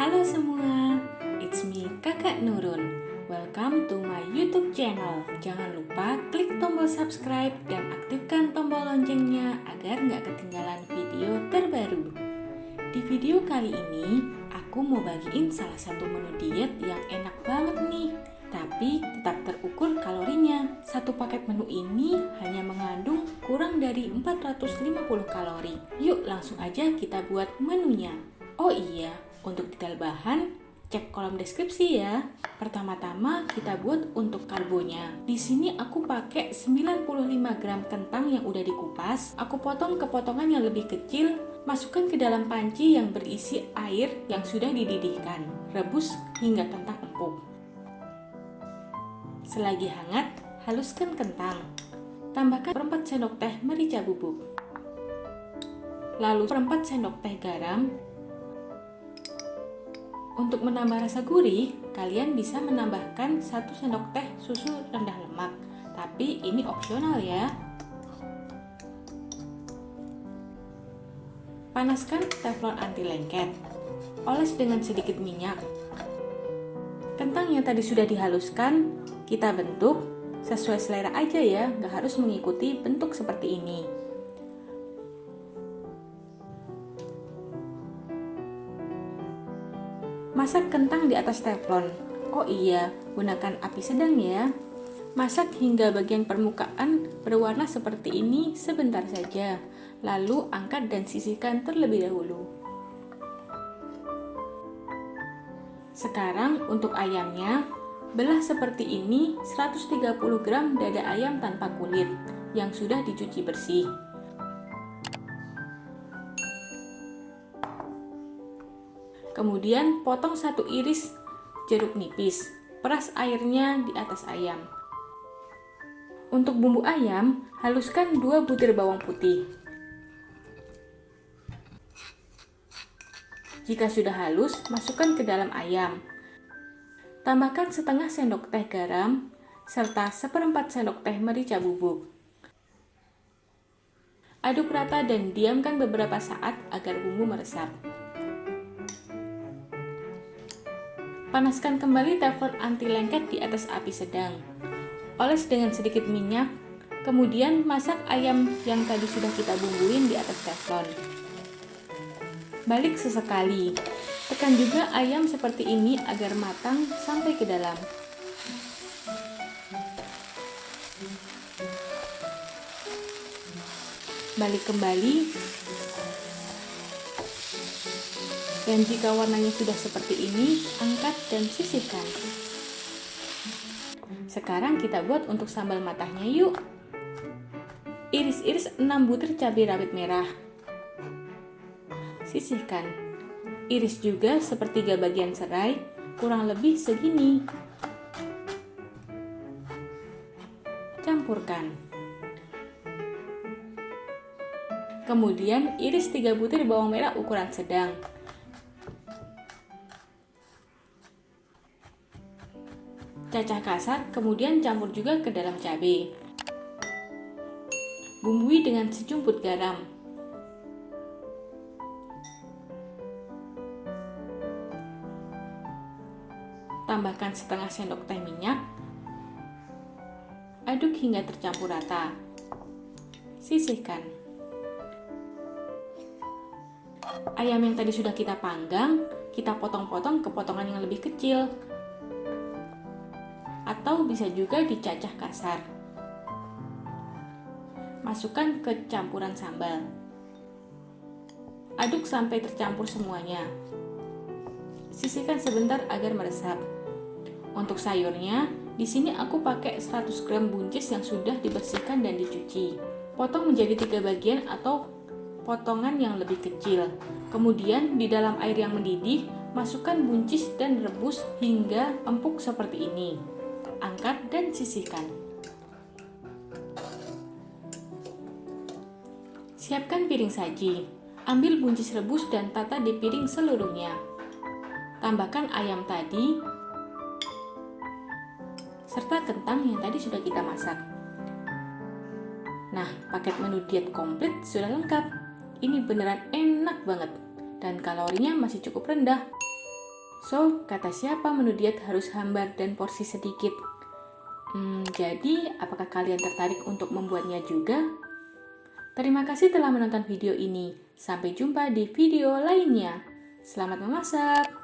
Halo semua, it's me Kakak Nurun. Welcome to my YouTube channel. Jangan lupa klik tombol subscribe dan aktifkan tombol loncengnya agar nggak ketinggalan video terbaru. Di video kali ini, aku mau bagiin salah satu menu diet yang enak banget nih, tapi tetap terukur kalorinya. Satu paket menu ini hanya mengandung kurang dari 450 kalori. Yuk langsung aja kita buat menunya. Oh iya, untuk detail bahan, cek kolom deskripsi ya. Pertama-tama kita buat untuk karbonya. Di sini aku pakai 95 gram kentang yang udah dikupas. Aku potong ke potongan yang lebih kecil, masukkan ke dalam panci yang berisi air yang sudah dididihkan. Rebus hingga kentang empuk. Selagi hangat, haluskan kentang. Tambahkan 4 sendok teh merica bubuk. Lalu 4 sendok teh garam. Untuk menambah rasa gurih, kalian bisa menambahkan 1 sendok teh susu rendah lemak, tapi ini opsional ya. Panaskan teflon anti lengket. Oles dengan sedikit minyak. Kentang yang tadi sudah dihaluskan, kita bentuk sesuai selera aja ya, nggak harus mengikuti bentuk seperti ini. Masak kentang di atas teflon. Oh iya, gunakan api sedang ya. Masak hingga bagian permukaan berwarna seperti ini sebentar saja. Lalu angkat dan sisihkan terlebih dahulu. Sekarang untuk ayamnya, belah seperti ini 130 gram dada ayam tanpa kulit yang sudah dicuci bersih. Kemudian potong 1 iris jeruk nipis, peras airnya di atas ayam. Untuk bumbu ayam, haluskan 2 butir bawang putih. Jika sudah halus, masukkan ke dalam ayam. Tambahkan setengah sendok teh garam, serta 1/4 sendok teh merica bubuk. Aduk rata dan diamkan beberapa saat agar bumbu meresap. Panaskan kembali teflon anti lengket di atas api sedang. Oles dengan sedikit minyak, kemudian masak ayam yang tadi sudah kita bumbuin di atas teflon. Balik sesekali. Tekan juga ayam seperti ini agar matang sampai ke dalam. Balik kembali. Dan jika warnanya sudah seperti ini, angkat dan sisihkan. Sekarang kita buat untuk sambal matahnya yuk. Iris-iris 6 butir cabai rawit merah. Sisihkan. Iris juga sepertiga bagian serai, kurang lebih segini. Campurkan. Kemudian iris 3 butir bawang merah ukuran sedang. Cacah kasar, kemudian campur juga ke dalam cabai. Bumbui dengan sejumput garam. Tambahkan setengah sendok teh minyak. Aduk hingga tercampur rata. Sisihkan. Ayam yang tadi sudah kita panggang, kita potong-potong ke potongan yang lebih kecil. Atau bisa juga dicacah kasar. Masukkan ke campuran sambal. Aduk sampai tercampur semuanya. Sisihkan sebentar agar meresap. Untuk sayurnya, di sini aku pakai 100 gram buncis yang sudah dibersihkan dan dicuci. Potong menjadi 3 bagian atau potongan yang lebih kecil. Kemudian di dalam air yang mendidih, masukkan buncis dan rebus hingga empuk seperti ini. Angkat dan sisihkan. Siapkan piring saji. Ambil buncis rebus dan tata di piring seluruhnya. Tambahkan ayam tadi serta kentang yang tadi sudah kita masak. Nah, paket menu diet komplit sudah lengkap. Ini beneran enak banget dan kalorinya masih cukup rendah. So, kata siapa menu diet harus hambar dan porsi sedikit? Jadi, apakah kalian tertarik untuk membuatnya juga? Terima kasih telah menonton video ini. Sampai jumpa di video lainnya. Selamat memasak!